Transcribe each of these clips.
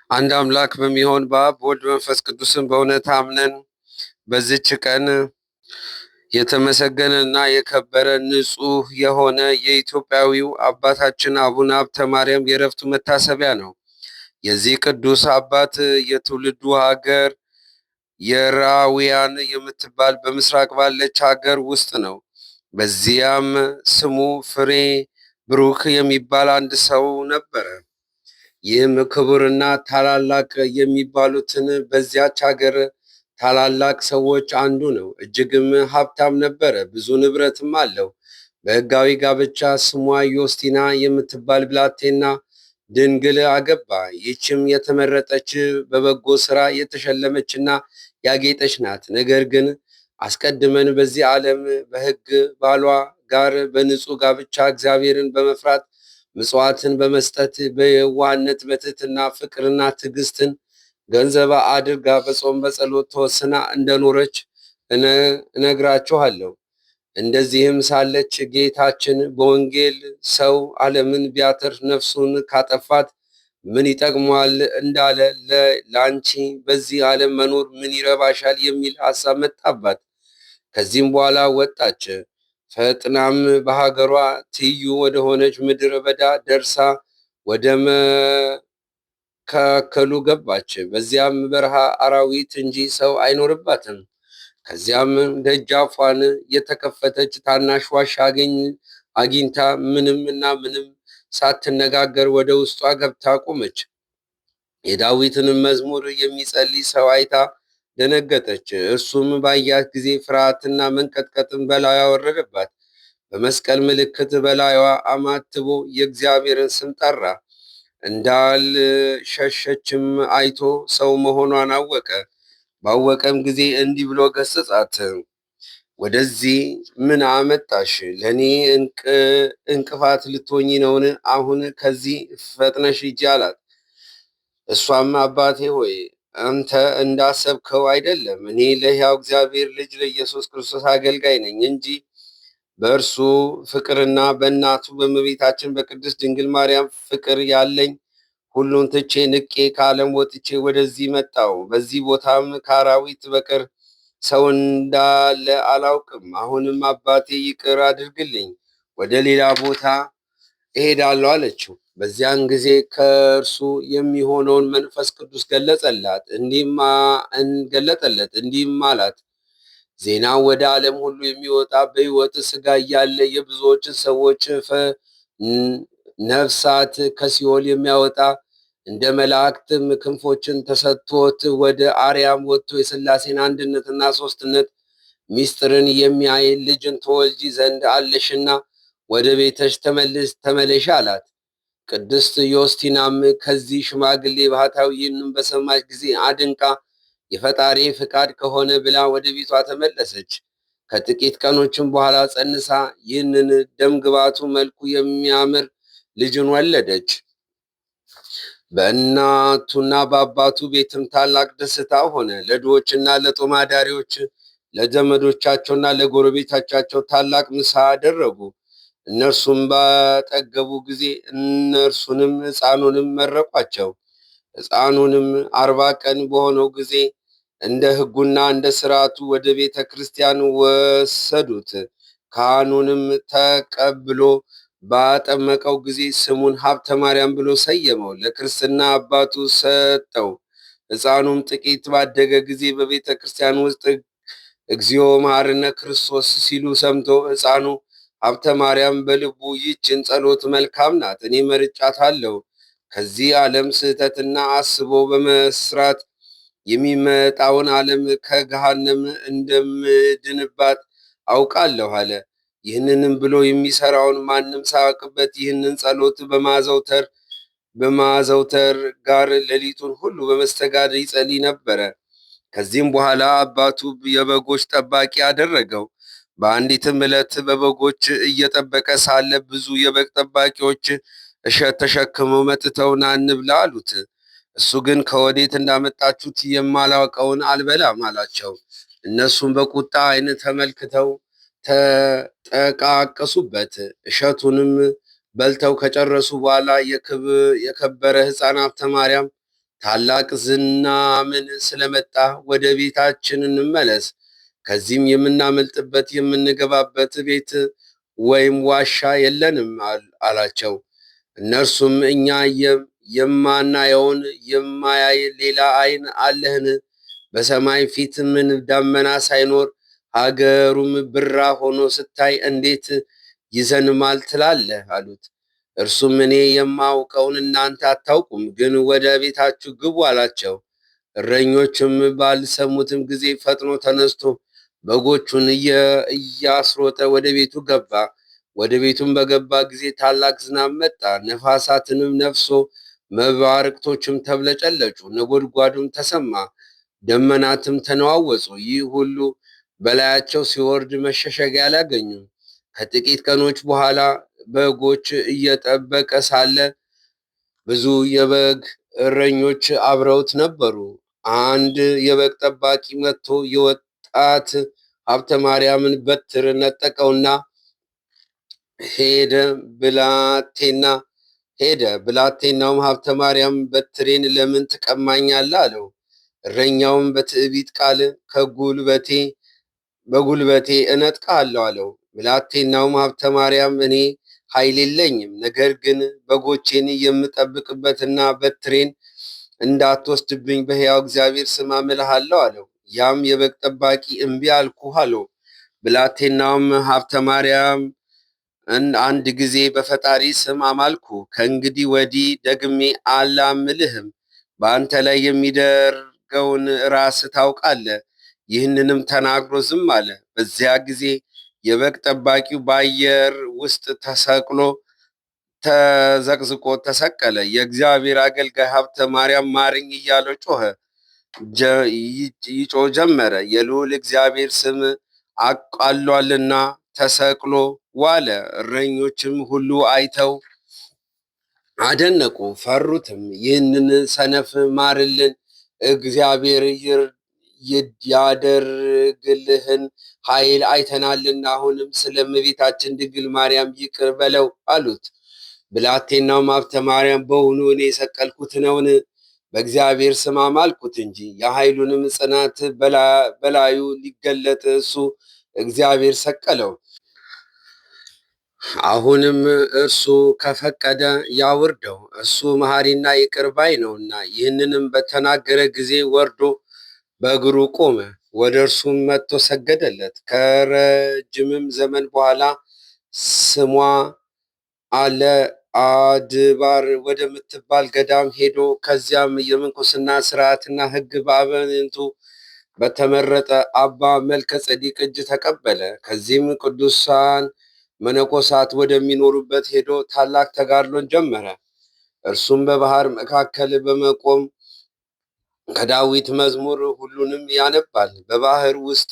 አንድ አምላክ በሚሆን በአብ በወልድ በመንፈስ ቅዱስም በእውነት አምነን በዚች ቀን የተመሰገነና የከበረ ንጹሕ የሆነ የኢትዮጵያዊው አባታችን አቡነ ሀብተ ማርያም የዕረፍቱ መታሰቢያ ነው። የዚህ ቅዱስ አባት የትውልዱ ሀገር የራውያን የምትባል በምስራቅ ባለች ሀገር ውስጥ ነው። በዚያም ስሙ ፍሬ ብሩክ የሚባል አንድ ሰው ነበረ። ይህም ክቡርና ታላላቅ የሚባሉትን በዚያች ሀገር ታላላቅ ሰዎች አንዱ ነው። እጅግም ሀብታም ነበረ፣ ብዙ ንብረትም አለው። በሕጋዊ ጋብቻ ስሟ ዮስቲና የምትባል ብላቴና ድንግል አገባ። ይህችም የተመረጠች በበጎ ስራ የተሸለመችና ያጌጠች ናት። ነገር ግን አስቀድመን በዚህ ዓለም በሕግ ባሏ ጋር በንጹሕ ጋብቻ እግዚአብሔርን በመፍራት ምጽዋትን በመስጠት በየዋህነት በትህትና ፍቅርና ትዕግስትን ገንዘብ አድርጋ በጾም በጸሎት ተወስና እንደኖረች እነግራችኋለሁ። እንደዚህም ሳለች ጌታችን በወንጌል ሰው ዓለምን ቢያተርፍ ነፍሱን ካጠፋት ምን ይጠቅመዋል እንዳለ ለአንቺ በዚህ ዓለም መኖር ምን ይረባሻል የሚል ሐሳብ መጣባት። ከዚህም በኋላ ወጣች። ፈጥናም በሀገሯ ትይዩ ወደሆነች ምድረ በዳ ደርሳ ወደ መካከሉ ገባች። በዚያም በረሃ አራዊት እንጂ ሰው አይኖርባትም። ከዚያም ደጃፏን የተከፈተች ታናሽ ዋሻ አግኝታ ምንም እና ምንም ሳትነጋገር ወደ ውስጧ ገብታ ቆመች። የዳዊትንም መዝሙር የሚጸልይ ሰው አይታ ደነገጠች። እርሱም ባያት ጊዜ ፍርሃትና መንቀጥቀጥን በላዩዋ ወረደባት። በመስቀል ምልክት በላዩዋ አማትቦ የእግዚአብሔርን ስም ጠራ። እንዳልሸሸችም አይቶ ሰው መሆኗን አወቀ። ባወቀም ጊዜ እንዲህ ብሎ ገሰጻት። ወደዚህ ምን አመጣሽ? ለእኔ እንቅፋት ልትሆኚ ነውን? አሁን ከዚህ ፈጥነሽ ሂጂ አላት። እሷም አባቴ ሆይ አንተ እንዳሰብከው አይደለም። እኔ ለሕያው እግዚአብሔር ልጅ ለኢየሱስ ክርስቶስ አገልጋይ ነኝ እንጂ በእርሱ ፍቅርና በእናቱ በእመቤታችን በቅድስት ድንግል ማርያም ፍቅር ያለኝ ሁሉን ትቼ ንቄ ከዓለም ወጥቼ ወደዚህ መጣው። በዚህ ቦታም ከአራዊት በቀር ሰው እንዳለ አላውቅም። አሁንም አባቴ ይቅር አድርግልኝ፣ ወደ ሌላ ቦታ እሄዳለሁ አለችው። በዚያን ጊዜ ከእርሱ የሚሆነውን መንፈስ ቅዱስ ገለጸለት፣ እንዲህም አላት። ዜናው ወደ ዓለም ሁሉ የሚወጣ በሕይወት ሥጋ እያለ የብዙዎችን ሰዎች ነፍሳት ከሲኦል የሚያወጣ እንደ መላእክትም ክንፎችን ተሰጥቶት ወደ አርያም ወጥቶ የሥላሴን አንድነትና ሦስትነት ሚስጥርን የሚያይ ልጅን ተወልጂ ዘንድ አለሽና ወደ ቤተሽ ተመለሽ አላት። ቅድስት ዮስቲናም ከዚህ ሽማግሌ ባህታዊ ይህንን በሰማች ጊዜ አድንቃ የፈጣሪ ፍቃድ ከሆነ ብላ ወደ ቤቷ ተመለሰች። ከጥቂት ቀኖችም በኋላ ጸንሳ ይህንን ደምግባቱ መልኩ የሚያምር ልጅን ወለደች። በእናቱና በአባቱ ቤትም ታላቅ ደስታ ሆነ። ለድሆችና ለጦም አዳሪዎች ለዘመዶቻቸውና ለጎረቤቶቻቸው ታላቅ ምሳ አደረጉ። እነርሱም ባጠገቡ ጊዜ እነርሱንም ሕፃኑንም መረቋቸው። ሕፃኑንም 40 ቀን በሆነው ጊዜ እንደ ሕጉና እንደ ሥርዓቱ ወደ ቤተ ክርስቲያን ወሰዱት። ካህኑንም ተቀብሎ ባጠመቀው ጊዜ ስሙን ሀብተ ማርያም ብሎ ሰየመው፣ ለክርስትና አባቱ ሰጠው። ሕፃኑም ጥቂት ባደገ ጊዜ በቤተ ክርስቲያን ውስጥ እግዚኦ መሐረነ ክርስቶስ ሲሉ ሰምቶ ሕፃኑ ሀብተ ማርያም በልቡ ይህችን ጸሎት መልካም ናት፣ እኔ መርጫታለሁ። ከዚህ ዓለም ስህተትና አስቦ በመስራት የሚመጣውን ዓለም ከገሃነም እንደምድንባት አውቃለሁ አለ። ይህንንም ብሎ የሚሰራውን ማንም ሳያውቅበት ይህንን ጸሎት በማዘውተር ጋር ሌሊቱን ሁሉ በመስተጋድር ይጸልይ ነበረ። ከዚህም በኋላ አባቱ የበጎች ጠባቂ አደረገው። በአንዲትም ዕለት በበጎች እየጠበቀ ሳለ ብዙ የበግ ጠባቂዎች እሸት ተሸክመው መጥተው ና እንብላ አሉት። እሱ ግን ከወዴት እንዳመጣችሁት የማላውቀውን አልበላም አላቸው። እነሱም በቁጣ ዓይን ተመልክተው ተጠቃቀሱበት። እሸቱንም በልተው ከጨረሱ በኋላ የከበረ ሕፃን ሀብተ ማርያም ታላቅ ዝናምን ስለመጣ ወደ ቤታችን እንመለስ። ከዚህም የምናመልጥበት የምንገባበት ቤት ወይም ዋሻ የለንም አላቸው። እነርሱም እኛ የማናየውን የማያይ ሌላ ዓይን አለህን? በሰማይ ፊት ምን ደመና ሳይኖር ሀገሩም ብራ ሆኖ ስታይ እንዴት ይዘንማል ትላለህ? አሉት። እርሱም እኔ የማውቀውን እናንተ አታውቁም፣ ግን ወደ ቤታችሁ ግቡ አላቸው። እረኞችም ባልሰሙትም ጊዜ ፈጥኖ ተነስቶ በጎቹን እያስሮጠ ወደ ቤቱ ገባ። ወደ ቤቱም በገባ ጊዜ ታላቅ ዝናብ መጣ፣ ነፋሳትንም ነፍሶ መባርቅቶችም ተብለጨለጩ፣ ነጎድጓዱም ተሰማ፣ ደመናትም ተነዋወጹ። ይህ ሁሉ በላያቸው ሲወርድ መሸሸጊያ አላገኙም። ከጥቂት ቀኖች በኋላ በጎች እየጠበቀ ሳለ ብዙ የበግ እረኞች አብረውት ነበሩ። አንድ የበግ ጠባቂ መጥቶ የወጣት ሀብተ ማርያምን በትር ነጠቀውና ሄደ። ብላቴናውም ሀብተ ማርያም በትሬን ለምን ትቀማኛለህ? አለው። እረኛውም በትዕቢት ቃል በጉልበቴ እነጥቅሃለሁ አለው። ብላቴናውም ሀብተ ማርያም እኔ ኃይል የለኝም፣ ነገር ግን በጎቼን የምጠብቅበትና በትሬን እንዳትወስድብኝ በሕያው እግዚአብሔር ስም አምልሃለሁ አለው። ያም የበግ ጠባቂ እምቢ አልኩህ አለው። ብላቴናውም ሀብተ ማርያም አንድ ጊዜ በፈጣሪ ስም አማልኩ፣ ከእንግዲህ ወዲህ ደግሜ አላምልህም። በአንተ ላይ የሚደርገውን ራስህ ታውቃለህ። ይህንንም ተናግሮ ዝም አለ። በዚያ ጊዜ የበግ ጠባቂው በአየር ውስጥ ተዘቅዝቆ ተሰቀለ። የእግዚአብሔር አገልጋይ ሀብተ ማርያም ማረኝ እያለ ይጮህ ጀመረ። የልዑል እግዚአብሔር ስም አቃሏልና ተሰቅሎ ዋለ። እረኞችም ሁሉ አይተው አደነቁ፣ ፈሩትም። ይህንን ሰነፍ ማርልን፣ እግዚአብሔር ያደርግልህን ኃይል አይተናልና አሁንም ስለ እመቤታችን ድንግል ማርያም ይቅር በለው አሉት። ብላቴናውም ሀብተ ማርያም በውኑ እኔ የሰቀልኩት ነውን? በእግዚአብሔር ስም አማልኩት እንጂ። የኃይሉንም ጽናት በላዩ ሊገለጥ እሱ እግዚአብሔር ሰቀለው። አሁንም እርሱ ከፈቀደ ያውርደው፣ እሱ መሐሪና ይቅር ባይ ነውና። ይህንንም በተናገረ ጊዜ ወርዶ በእግሩ ቆመ። ወደ እርሱም መጥቶ ሰገደለት። ከረጅምም ዘመን በኋላ ስሟ አለ አድባር ወደምትባል ገዳም ሄዶ ከዚያም የምንኩስና ስርዓትና ሕግ በአበንቱ በተመረጠ አባ መልከ ጸዲቅ እጅ ተቀበለ። ከዚህም ቅዱሳን መነኮሳት ወደሚኖሩበት ሄዶ ታላቅ ተጋድሎን ጀመረ። እርሱም በባህር መካከል በመቆም ከዳዊት መዝሙር ሁሉንም ያነባል። በባህር ውስጥ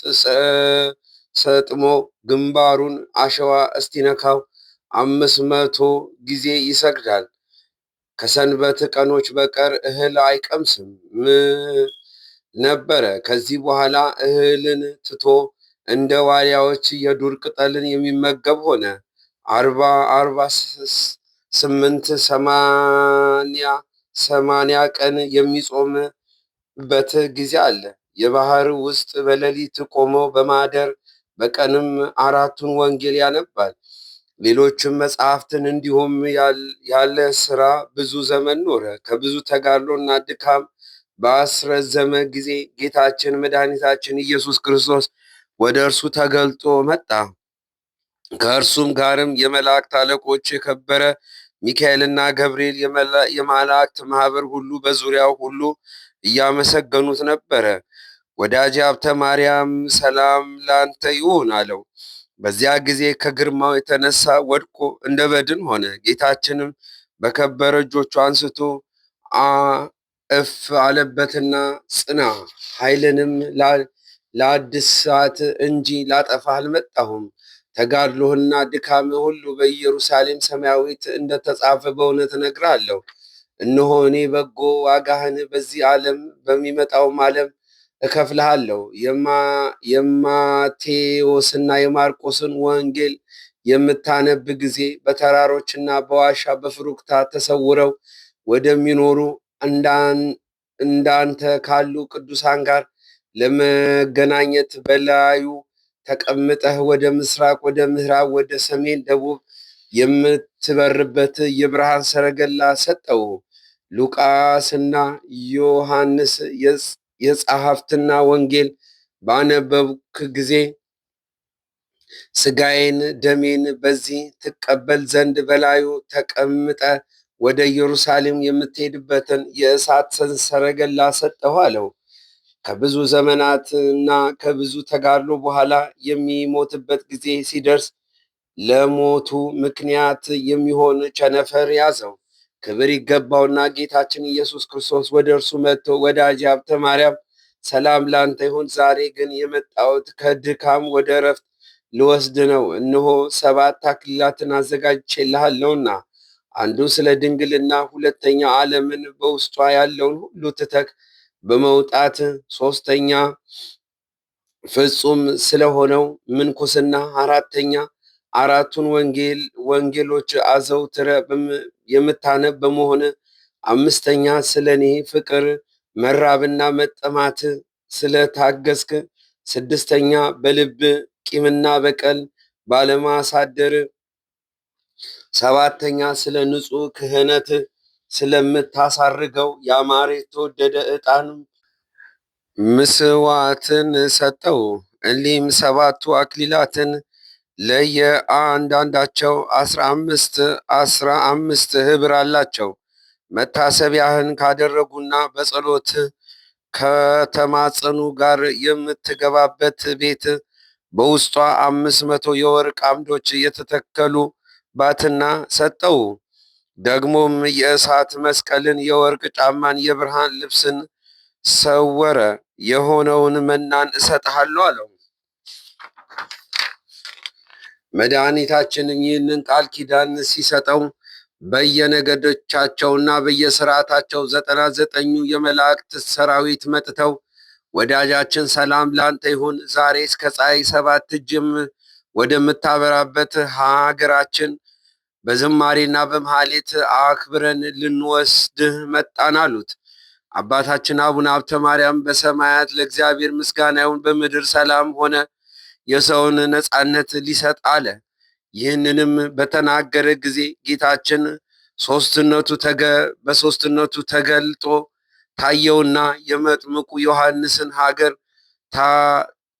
ሰጥሞ ግንባሩን አሸዋ እስቲነካው 500 ጊዜ ይሰግዳል። ከሰንበት ቀኖች በቀር እህል አይቀምስም ነበረ። ከዚህ በኋላ እህልን ትቶ እንደ ዋልያዎች የዱር ቅጠልን የሚመገብ ሆነ። 48 ቀን የሚጾምበት ጊዜ አለ። የባህር ውስጥ በሌሊት ቆሞ በማደር በቀንም 4ቱን ወንጌል ያነባል፣ ሌሎችም መጽሐፍትን። እንዲሁም ያለ ስራ ብዙ ዘመን ኖረ። ከብዙ ተጋድሎና ድካም በአስረዘመ ጊዜ ጌታችን መድኃኒታችን ኢየሱስ ክርስቶስ ወደ እርሱ ተገልጦ መጣ። ከእርሱም ጋርም የመላእክት አለቆች የከበረ ሚካኤልና ገብርኤል የመላእክት ማህበር ሁሉ በዙሪያው ሁሉ እያመሰገኑት ነበረ። ወዳጄ ሀብተ ማርያም ሰላም ላንተ ይሁን አለው። በዚያ ጊዜ ከግርማው የተነሳ ወድቆ እንደ በድን ሆነ። ጌታችንም በከበረ እጆቹ አንስቶ እፍ አለበትና ጽና፣ ኃይልንም ለአድሳት እንጂ ላጠፋህ አልመጣሁም። ተጋድሎህና ድካም ሁሉ በኢየሩሳሌም ሰማያዊት እንደተጻፈ በእውነት እነግርሃለሁ። እነሆ እኔ በጎ ዋጋህን በዚህ ዓለም በሚመጣውም ዓለም እከፍልሃለሁ። የማቴዎስና የማርቆስን ወንጌል የምታነብ ጊዜ በተራሮችና በዋሻ በፍሩክታ ተሰውረው ወደሚኖሩ እንዳንተ ካሉ ቅዱሳን ጋር ለመገናኘት በላዩ ተቀምጠህ ወደ ምስራቅ፣ ወደ ምዕራብ፣ ወደ ሰሜን፣ ደቡብ የምትበርበት የብርሃን ሰረገላ ሰጠው። ሉቃስና ዮሐንስ የጸሐፍትና ወንጌል ባነበብክ ጊዜ ሥጋዬን ደሜን በዚህ ትቀበል ዘንድ በላዩ ተቀምጠ ወደ ኢየሩሳሌም የምትሄድበትን የእሳት ሰረገላ ሰጠሁ አለው። ከብዙ ዘመናትና ከብዙ ተጋድሎ በኋላ የሚሞትበት ጊዜ ሲደርስ ለሞቱ ምክንያት የሚሆን ቸነፈር ያዘው። ክብር ይገባውና ጌታችን ኢየሱስ ክርስቶስ ወደ እርሱ መጥቶ ወዳጄ ሀብተ ማርያም ሰላም ላንተ ይሁን፣ ዛሬ ግን የመጣሁት ከድካም ወደ እረፍት ልወስድ ነው። እነሆ 7 አክሊላትን አዘጋጅቼልሃለሁና አንዱ ስለ ድንግልና፣ ሁለተኛ ዓለምን በውስጧ ያለውን ሁሉ ትተክ በመውጣት፣ ሶስተኛ ፍጹም ስለሆነው ምንኩስና፣ አራተኛ አራቱን ወንጌሎች አዘውትረ የምታነብ በመሆን፣ አምስተኛ ስለ እኔ ፍቅር መራብና መጠማት ስለታገስክ፣ ስድስተኛ በልብ ቂምና በቀል ባለማሳደር፣ ሰባተኛ ስለ ንጹሕ ክህነት ስለምታሳርገው ያማረ የተወደደ ዕጣን ምስዋዕትን ሰጠው። እሊህም 7ቱ አክሊላትን ለየአንዳንዳቸው 15 ኅብር አላቸው። መታሰቢያህን ካደረጉና በጸሎት ከተማጸኑ ጋር የምትገባበት ቤት በውስጧ 500 የወርቅ አምዶች የተተከሉባትና ሰጠው። ደግሞም የእሳት መስቀልን፣ የወርቅ ጫማን፣ የብርሃን ልብስን ሰወረ የሆነውን መናን እሰጥሃለሁ አለው። መድኃኒታችን ይህንን ቃል ኪዳን ሲሰጠው በየነገዶቻቸውና በየስርዓታቸው 99ኙ የመላእክት ሰራዊት መጥተው ወዳጃችን ሰላም ላንተ ይሁን፣ ዛሬ እስከ ፀሐይ 7 እጅም ወደምታበራበት ሀገራችን በዝማሬና በመሐሌት አክብረን ልንወስድህ መጣን አሉት። አባታችን አቡነ ሀብተ ማርያም በሰማያት ለእግዚአብሔር ምስጋና ይሁን፣ በምድር ሰላም ሆነ፣ የሰውን ነፃነት ሊሰጥ አለ። ይህንንም በተናገረ ጊዜ ጌታችን በሦስትነቱ ተገልጦ ታየውና የመጥምቁ ዮሐንስን ሀገር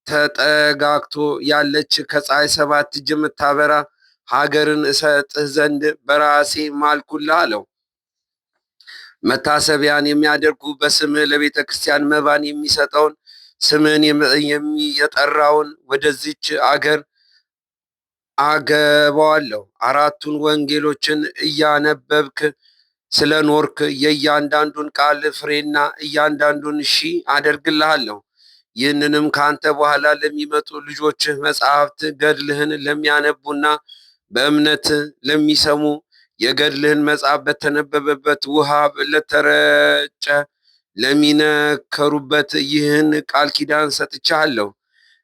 ተጠጋግቶ ያለች ከፀሐይ 7 እጅ የምታበራ ሀገርን እሰጥህ ዘንድ በራሴ ማልኩልህ አለው። መታሰቢያን የሚያደርጉ በስምህ ለቤተ ክርስቲያን መባን የሚሰጠውን ስምህን የጠራውን ወደዚች አገር አገባዋለሁ። 4ቱን ወንጌሎችን እያነበብክ ስለ ኖርክ የእያንዳንዱን ቃል ፍሬና እያንዳንዱን አደርግልሃለሁ። ይህንንም ከአንተ በኋላ ለሚመጡ ልጆችህ መጽሐፍት ገድልህን ለሚያነቡና በእምነት ለሚሰሙ የገድልህን መጽሐፍ በተነበበበት ውሃ ለተረጨ ለሚነከሩበት ይህን ቃል ኪዳን ሰጥቻለሁ።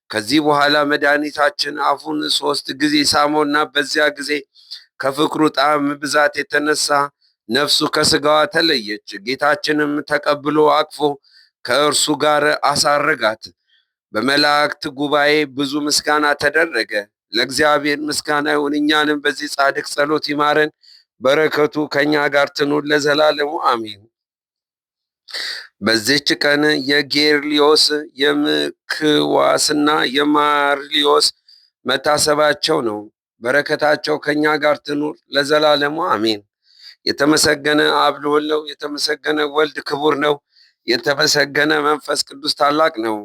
ከዚህ በኋላ መድኃኒታችን አፉን 3 ጊዜ ሳመውና በዚያ ጊዜ ከፍቅሩ ጣዕም ብዛት የተነሳ ነፍሱ ከስጋዋ ተለየች። ጌታችንም ተቀብሎ አቅፎ ከእርሱ ጋር አሳረጋት። በመላእክት ጉባኤ ብዙ ምስጋና ተደረገ። ለእግዚአብሔር ምስጋና ይሁን፣ እኛንም በዚህ ጻድቅ ጸሎት ይማረን፣ በረከቱ ከእኛ ጋር ትኑር ለዘላለሙ አሜን። በዚህች ቀን የጌርሊዮስ የምክዋስና የማርሊዮስ መታሰባቸው ነው። በረከታቸው ከእኛ ጋር ትኑር ለዘላለሙ አሜን። የተመሰገነ አብ ልዑል ነው። የተመሰገነ ወልድ ክቡር ነው። የተመሰገነ መንፈስ ቅዱስ ታላቅ ነው።